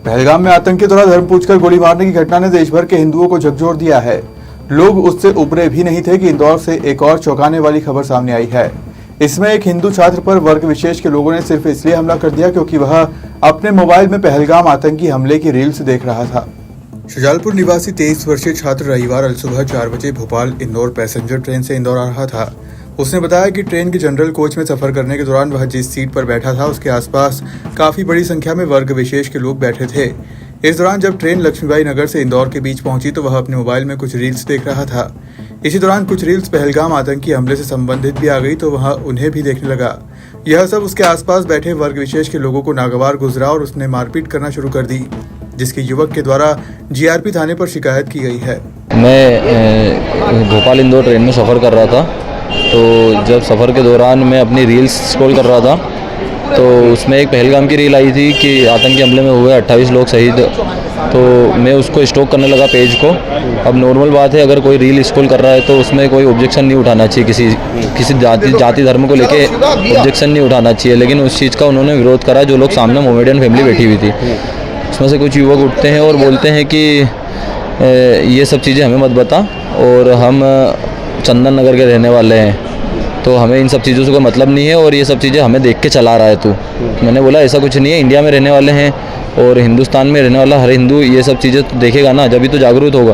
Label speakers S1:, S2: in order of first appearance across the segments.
S1: पहलगाम में आतंकी द्वारा धर्म पूछकर गोली मारने की घटना ने देश भर के हिंदुओं को झकझोर दिया है। लोग उससे उबरे भी नहीं थे कि इंदौर से एक और चौंकाने वाली खबर सामने आई है। इसमें एक हिंदू छात्र पर वर्ग विशेष के लोगों ने सिर्फ इसलिए हमला कर दिया क्योंकि वह अपने मोबाइल में पहलगाम आतंकी हमले की रील्स देख रहा था। शुजालपुर निवासी 23 वर्षीय छात्र रविवार सुबह 4 बजे भोपाल इंदौर पैसेंजर ट्रेन से इंदौर आ रहा था। उसने बताया कि ट्रेन के जनरल कोच में सफर करने के दौरान वह जिस सीट पर बैठा था उसके आसपास काफी बड़ी संख्या में वर्ग विशेष के लोग बैठे थे। इस दौरान जब ट्रेन लक्ष्मीबाई नगर से इंदौर के बीच पहुंची तो वह अपने मोबाइल में कुछ रील्स देख रहा था। इसी दौरान कुछ रील्स पहलगाम आतंकी हमले से संबंधित भी आ गई तो वह उन्हें भी देखने लगा। यह सब उसके आसपास बैठे वर्ग विशेष के लोगों को नागवार गुजरा और उसने मारपीट करना शुरू कर दी, जिसके युवक के द्वारा जीआरपी थाने पर शिकायत की गई है।
S2: मैं भोपाल इंदौर ट्रेन में सफ़र कर रहा था, तो जब सफ़र के दौरान मैं अपनी रील्स स्क्रॉल कर रहा था तो उसमें एक पहलगाम की रील आई थी कि आतंकी हमले में हुए 28 लोग शहीद। तो मैं उसको स्टॉक करने लगा पेज को। अब नॉर्मल बात है, अगर कोई रील स्क्रॉल कर रहा है तो उसमें कोई ऑब्जेक्शन नहीं उठाना चाहिए, किसी जाति धर्म को लेके ऑब्जेक्शन नहीं उठाना चाहिए। लेकिन उस चीज़ का उन्होंने विरोध करा। जो लोग सामने मोमेडियन फैमिली बैठी हुई थी उसमें से कुछ युवक उठते हैं और बोलते हैं कि ये सब चीज़ें हमें मत बता, और हम चंदन नगर के रहने वाले हैं तो हमें इन सब चीज़ों से कोई मतलब नहीं है, और ये सब चीज़ें हमें देख के चला रहा है तू। मैंने बोला ऐसा कुछ नहीं है, इंडिया में रहने वाले हैं और हिंदुस्तान में रहने वाला हर हिंदू ये सब चीज़ें तो देखेगा ना, जब भी तो जागरूक होगा।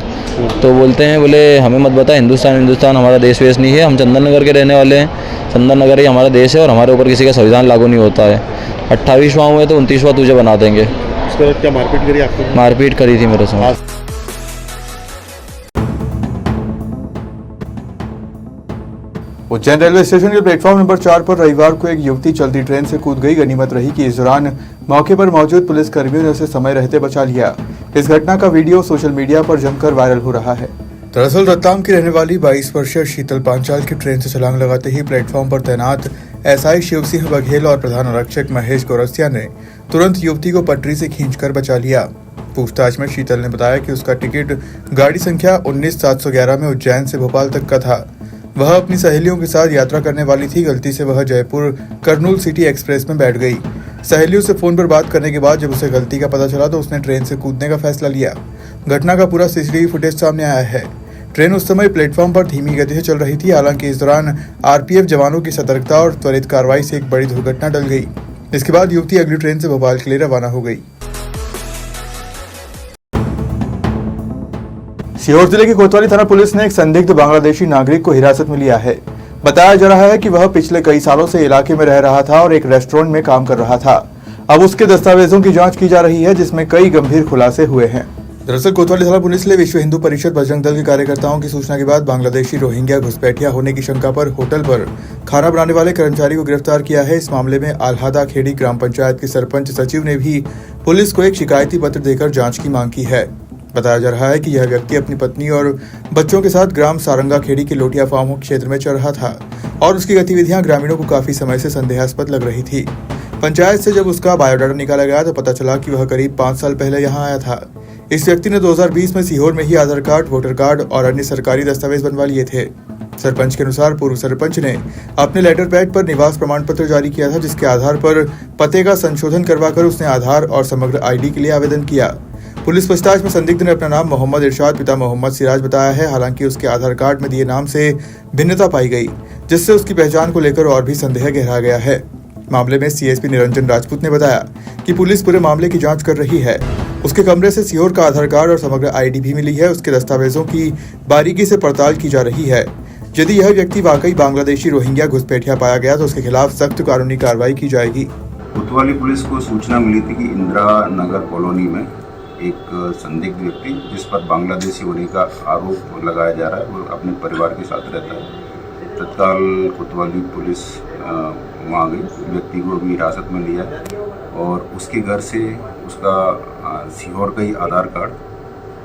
S2: तो बोलते हैं, बोले हमें मत बता, हिंदुस्तान हमारा देश वेश नहीं है, हम चंदन नगर के रहने वाले हैं, चंदन नगर ही हमारा देश है और हमारे ऊपर किसी का संविधान लागू नहीं होता है। 28वां हुए तो 29वां तुझे बना देंगे।
S3: उसके बाद क्या मारपीट करी आपको?
S2: मारपीट करी थी मेरे साथ।
S1: उज्जैन रेलवे स्टेशन के प्लेटफॉर्म नंबर 4 पर रविवार को एक युवती चलती ट्रेन से कूद गई। गनीमत रही कि इस दौरान मौके पर मौजूद पुलिस कर्मियों ने उसे समय रहते बचा लिया। इस घटना का वीडियो सोशल मीडिया पर जमकर वायरल हो रहा है। दरअसल रतलाम की रहने वाली 22 वर्षीय शीतल पांचाल की ट्रेन से छलांग लगाते ही प्लेटफॉर्म पर तैनात एसआई शिवसिंह बघेल और प्रधान आरक्षक महेश गौरसिया ने तुरंत युवती को पटरी से खींचकर बचा लिया। पूछताछ में शीतल ने बताया कि उसका टिकट गाड़ी संख्या 19711 में उज्जैन से भोपाल तक का था। वह अपनी सहेलियों के साथ यात्रा करने वाली थी। गलती से वह जयपुर कर्नूल सिटी एक्सप्रेस में बैठ गई। सहेलियों से फोन पर बात करने के बाद जब उसे गलती का पता चला तो उसने ट्रेन से कूदने का फैसला लिया। घटना का पूरा सीसीटीवी फुटेज सामने आया है। ट्रेन उस समय प्लेटफॉर्म पर धीमी गति से चल रही थी। हालांकि इस दौरान आरपीएफ जवानों की सतर्कता और त्वरित कार्रवाई से एक बड़ी दुर्घटना टल गई। इसके बाद युवती अगली ट्रेन से भोपाल के लिए रवाना हो गई। सीहोर जिले की कोतवाली थाना पुलिस ने एक संदिग्ध बांग्लादेशी नागरिक को हिरासत में लिया है। बताया जा रहा है कि वह पिछले कई सालों से इलाके में रह रहा था और एक रेस्टोरेंट में काम कर रहा था। अब उसके दस्तावेजों की जांच की जा रही है, जिसमें कई गंभीर खुलासे हुए हैं। दरअसल कोतवाली थाना पुलिस ने विश्व हिंदू परिषद बजरंग दल के कार्यकर्ताओं की सूचना के बाद बांग्लादेशी रोहिंग्या घुसपैठिया होने की शंका पर होटल पर खाना बनाने वाले कर्मचारी को गिरफ्तार किया है। इस मामले में आल्हादा खेड़ी ग्राम पंचायत के सरपंच सचिव ने भी पुलिस को एक शिकायती पत्र देकर जाँच की मांग की है। बताया जा रहा है कि यह व्यक्ति अपनी पत्नी और बच्चों के साथ ग्राम सारंगा खेड़ी के लोटिया फार्म क्षेत्र में चल रहा था और उसकी गतिविधियां ग्रामीणों को काफी समय से संदेहास्पद लग रही थी। पंचायत से जब उसका बायोडाटा निकाला गया तो पता चला कि वह करीब 5 साल पहले यहां आया था। इस व्यक्ति ने 2020 में सीहोर में ही आधार कार्ड, वोटर कार्ड और अन्य सरकारी दस्तावेज बनवा लिए थे। सरपंच के अनुसार पूर्व सरपंच ने अपने लेटर पैड पर निवास प्रमाण पत्र जारी किया था, जिसके आधार पर पते का संशोधन करवाकर उसने आधार और समग्र आईडी के लिए आवेदन किया। पुलिस पूछताछ में संदिग्ध ने अपना नाम मोहम्मद इरशाद पिता मोहम्मद सिराज बताया है। हालांकि उसके आधार कार्ड में दिए नाम से भिन्नता पाई गई, जिससे उसकी पहचान को लेकर और भी संदेह गहरा गया है। मामले में सीएसपी निरंजन राजपूत ने बताया कि पुलिस पूरे मामले की जांच कर रही है। उसके कमरे से सीहोर का आधार कार्ड और समग्र आईडी भी मिली है। उसके दस्तावेजों की बारीकी से पड़ताल की जा रही है। यदि यह व्यक्ति वाकई बांग्लादेशी रोहिंग्या घुसपैठिया पाया गया तो उसके खिलाफ सख्त कानूनी कार्रवाई की जाएगी।
S4: कोतवाली पुलिस को सूचना मिली थी कि इंदिरा नगर कॉलोनी में एक संदिग्ध व्यक्ति जिस पर बांग्लादेशी होने का आरोप लगाया जा रहा है वो अपने परिवार के साथ रहता है। तत्काल कोतवाली पुलिस वहाँ गई, व्यक्ति को भी हिरासत में लिया और उसके घर से उसका सीहोर का ही आधार कार्ड,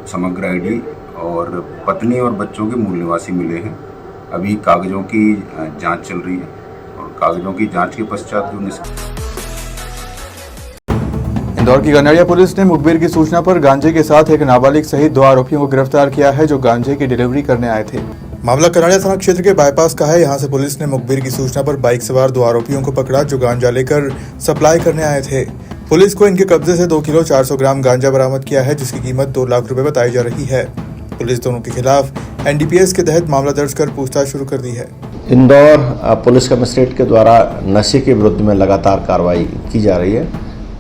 S4: समग्र आईडी और पत्नी और बच्चों के मूल निवासी मिले हैं। अभी कागजों की जांच चल रही है और कागजों की जांच के पश्चात जो
S1: इंदौर की गनरिया पुलिस ने मुखबिर की सूचना पर गांजे के साथ एक नाबालिग सहित 2 आरोपियों को गिरफ्तार किया है, जो गांजे की डिलीवरी करने आए थे। मामला कनाड़िया थाना क्षेत्र के बाईपास का है। यहां से पुलिस ने मुखबिर की सूचना पर बाइक सवार 2 आरोपियों को पकड़ा, जो गांजा लेकर सप्लाई करने आए थे। पुलिस को इनके कब्जे से 2 किलो 400 ग्राम गांजा बरामद किया है, जिसकी कीमत 2 लाख रुपए बताई जा रही है। पुलिस दोनों के खिलाफ एनडीपीएस के तहत मामला दर्ज कर पूछताछ शुरू कर दी है।
S5: इंदौर पुलिस कमिश्नरेट के द्वारा नशे के विरुद्ध में लगातार कार्रवाई की जा रही है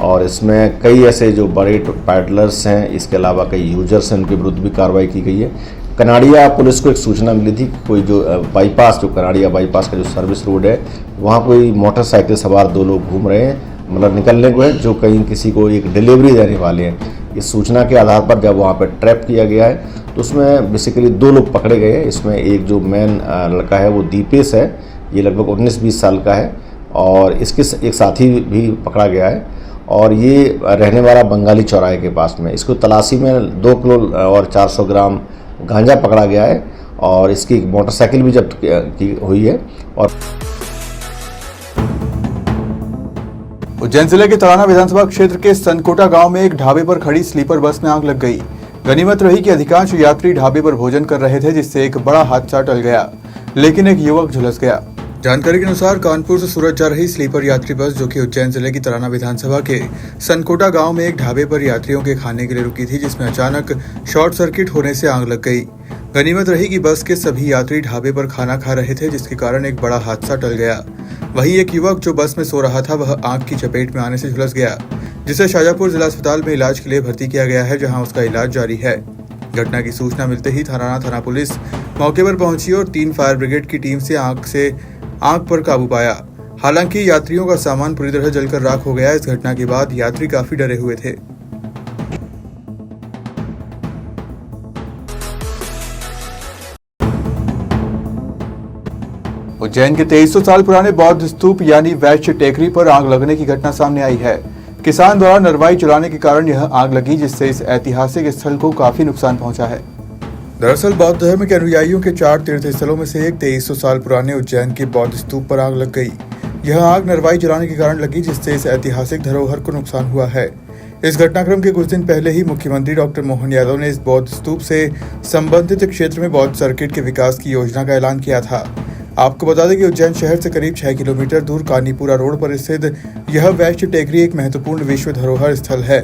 S5: और इसमें कई ऐसे जो बड़े पैडलर्स हैं, इसके अलावा कई यूजर्स हैं, उनके विरुद्ध भी कार्रवाई की गई है। कनाड़िया पुलिस को एक सूचना मिली थी कि कोई जो बाईपास, जो कनाड़िया बाईपास का जो सर्विस रोड है, वहाँ कोई मोटरसाइकिल सवार 2 लोग घूम रहे हैं, मतलब निकलने को है, जो कहीं किसी को एक डिलीवरी देने वाले हैं। इस सूचना के आधार पर जब वहाँ पर ट्रैप किया गया है तो उसमें बेसिकली 2 लोग पकड़े गए हैं। इसमें एक जो मेन लड़का है वो दीपेश है, ये लगभग 19-20 साल का है, और इसके एक साथी भी पकड़ा गया है और ये रहने वाला बंगाली चौराहे के पास में। इसको तलाशी में 2 किलो और 400 ग्राम गांजा पकड़ा गया है और इसकी मोटरसाइकिल भी जब्त की हुई है। और
S1: उज्जैन जिले के तराना विधानसभा क्षेत्र के सनकोटा गांव में एक ढाबे पर खड़ी स्लीपर बस में आग लग गई। गनीमत रही कि अधिकांश यात्री ढाबे पर भोजन कर रहे थे, जिससे एक बड़ा हादसा टल गया, लेकिन एक युवक झुलस गया। जानकारी के अनुसार कानपुर से सूरत जा रही स्लीपर यात्री बस, जो कि उज्जैन जिले की तराना विधानसभा के सनकोटा गांव में एक ढाबे पर यात्रियों के खाने के लिए रुकी थी, जिसमें अचानक शॉर्ट सर्किट होने से आग लग गई। गनीमत रही कि बस के सभी यात्री ढाबे पर खाना खा रहे थे, जिसके कारण एक बड़ा हादसा टल गया। वहीं एक युवक जो बस में सो रहा था, वह आग की चपेट में आने से झुलस गया, जिसे शाजापुर जिला अस्पताल में इलाज के लिए भर्ती किया गया है, जहां उसका इलाज जारी है। घटना की सूचना मिलते ही थाना पुलिस मौके पर पहुंची और 3 फायर ब्रिगेड की टीम से आग पर काबू पाया। हालांकि यात्रियों का सामान पूरी तरह जलकर राख हो गया। इस घटना के बाद यात्री काफी डरे हुए थे। उज्जैन के 2300 साल पुराने बौद्ध स्तूप यानी वैश्य टेकरी पर आग लगने की घटना सामने आई है। किसान द्वारा नरवाई चलाने के कारण यह आग लगी, जिससे इस ऐतिहासिक स्थल को काफी नुकसान पहुंचा है। दरअसल बौद्ध धर्म के अनुयायियों के 4 तीर्थ स्थलों में से एक 2300 साल पुराने उज्जैन के बौद्ध स्तूप पर आग लग गई। यह आग नरवाई जलाने के कारण लगी, जिससे इस ऐतिहासिक धरोहर को नुकसान हुआ है। इस घटनाक्रम के कुछ दिन पहले ही मुख्यमंत्री डॉक्टर मोहन यादव ने इस बौद्ध स्तूप से संबंधित क्षेत्र में बौद्ध सर्किट के विकास की योजना का ऐलान किया था। आपको बता दें कि उज्जैन शहर से करीब 6 किलोमीटर दूर कानीपुरा रोड पर स्थित यह वैश्य टेकरी एक महत्वपूर्ण विश्व धरोहर स्थल है।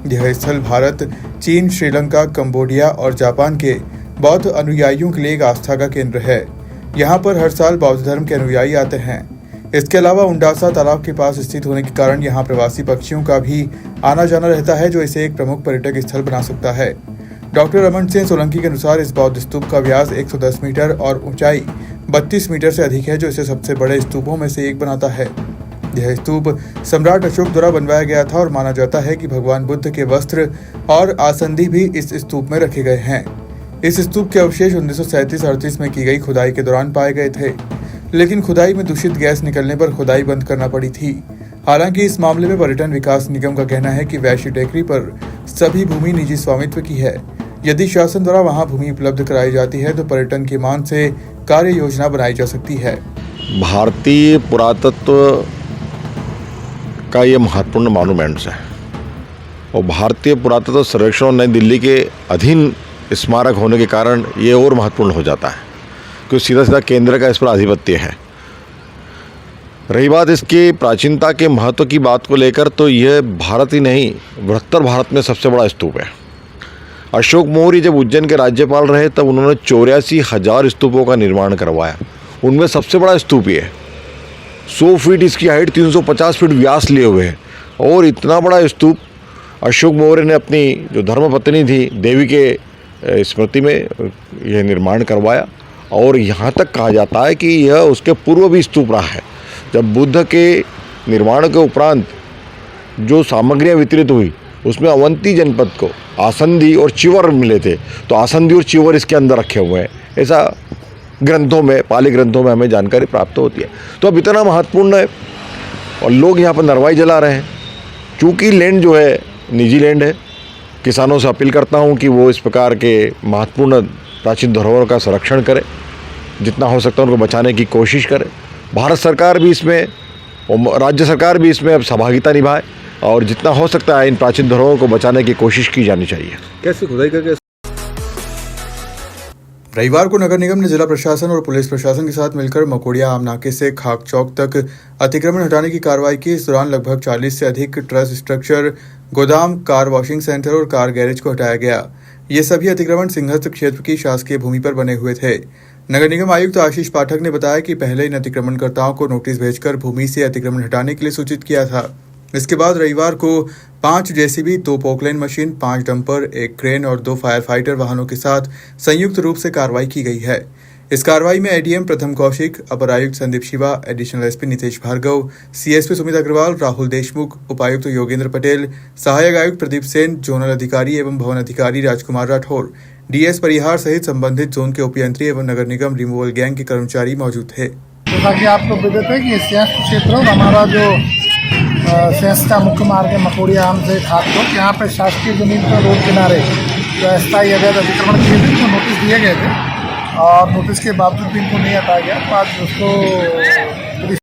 S1: यह स्थल भारत, चीन, श्रीलंका, कंबोडिया और जापान के बौद्ध अनुयायियों के लिए एक आस्था का केंद्र है। यहाँ पर हर साल बौद्ध धर्म के अनुयायी आते हैं। इसके अलावा उंडासा तालाब के पास स्थित होने के कारण यहाँ प्रवासी पक्षियों का भी आना जाना रहता है, जो इसे एक प्रमुख पर्यटक स्थल बना सकता है। डॉक्टर रमन सिंह सोलंकी के अनुसार इस बौद्ध स्तूप का व्यास 110 मीटर और ऊंचाई 32 मीटर से अधिक है, जो इसे सबसे बड़े स्तूपों में से एक बनाता है। यह स्तूप सम्राट अशोक द्वारा बनवाया गया था और माना जाता है कि भगवान बुद्ध के वस्त्र और आसंदी भी इस स्तूप में रखे गए हैं। इस स्तूप के अवशेष 1937-38 में की गई खुदाई के दौरान पाए गए थे, लेकिन खुदाई में दूषित गैस निकलने पर खुदाई बंद करना पड़ी थी। हालांकि इस मामले में पर्यटन विकास निगम का कहना है कि वैश्य टेकरी पर सभी भूमि निजी स्वामित्व की है। यदि शासन द्वारा वहां भूमि उपलब्ध कराई जाती है तो पर्यटन की मान से कार्य योजना बनाई जा सकती है।
S6: भारतीय पुरातत्व का ये महत्वपूर्ण मॉन्यूमेंट्स है और भारतीय पुरातत्व सर्वेक्षण नई दिल्ली के अधीन स्मारक होने के कारण ये और महत्वपूर्ण हो जाता है, क्योंकि सीधा सीधा केंद्र का इस पर आधिपत्य है। रही बात इसकी प्राचीनता के महत्व की बात को लेकर, तो यह भारत ही नहीं बृहत्तर भारत में सबसे बड़ा स्तूप है। अशोक मौर्य जब उज्जैन के राज्यपाल रहे तब उन्होंने 84,000 स्तूपों का निर्माण करवाया। उनमें सबसे बड़ा स्तूप ये है। 100 फीट इसकी हाइट, 350 फीट व्यास लिए हुए है और इतना बड़ा स्तूप अशोक मौर्य ने अपनी जो धर्मपत्नी थी देवी के स्मृति में यह निर्माण करवाया। और यहाँ तक कहा जाता है कि यह उसके पूर्व भी स्तूप रहा है। जब बुद्ध के निर्माण के उपरांत जो सामग्रियाँ वितरित हुई उसमें अवंती जनपद को आसंदी और चिवर मिले थे, तो आसंदी और चिवर इसके अंदर रखे हुए हैं, ऐसा ग्रंथों में, पाली ग्रंथों में हमें जानकारी प्राप्त होती है। तो अब इतना महत्वपूर्ण है और लोग यहाँ पर नरवाई जला रहे हैं। चूँकि लैंड जो है निजी लैंड है, किसानों से अपील करता हूँ कि वो इस प्रकार के महत्वपूर्ण प्राचीन धरोहरों का संरक्षण करें, जितना हो सकता है उनको बचाने की कोशिश करें। भारत सरकार भी इसमें और राज्य सरकार भी इसमें अब सहभागिता निभाए और जितना हो सकता है इन प्राचीन धरोहरों को बचाने की कोशिश की जानी चाहिए।
S3: कैसे खुदाई करके
S1: रविवार को नगर निगम ने जिला प्रशासन और पुलिस प्रशासन के साथ मिलकर मकोड़िया आम नाके से खाक चौक तक अतिक्रमण हटाने की कार्रवाई की। इस दौरान लगभग 40 से अधिक ट्रस स्ट्रक्चर, गोदाम, कार वॉशिंग सेंटर और कार गैरेज को हटाया गया। ये सभी अतिक्रमण सिंहस्थ क्षेत्र की शासकीय भूमि पर बने हुए थे। नगर निगम आयुक्त आशीष पाठक ने बताया कि पहले इन अतिक्रमणकर्ताओं को नोटिस भेजकर भूमि से अतिक्रमण हटाने के लिए सूचित किया था। इसके बाद रविवार को 5 JCB, 2 Poclain machine, 5 dumper, 1 crane और 2 फायर फाइटर वाहनों के साथ संयुक्त रूप से कार्रवाई की गई है। इस कार्रवाई में एडीएम प्रथम कौशिक, अपर आयुक्त Sandeep Shiva, additional SP Nitesh Bhargav, CSP Sumit Agarwal, Rahul Deshmukh, उपायुक्त योगेंद्र पटेल, सहायक आयुक्त प्रदीप सेन, जोनल अधिकारी एवं भवन अधिकारी राजकुमार राठौर, डीएस परिहार सहित संबंधित जोन के उपयंत्री एवं नगर निगम रिमूवल गैंग के कर्मचारी मौजूद थे।
S7: जैसा कि आपको विदित है कि सिंहस्थ क्षेत्र और हमारा जो सिंहस्थ का मुख्य मार्ग है मकोड़िया आम से खाक चौक, यहाँ पर शासकीय जमीन पर रोड किनारे जो अस्थायी अवैध अतिक्रमण किए थे उनको नोटिस दिए गए थे और नोटिस के बावजूद भी इनको नहीं हटाया गया। तो आज उसको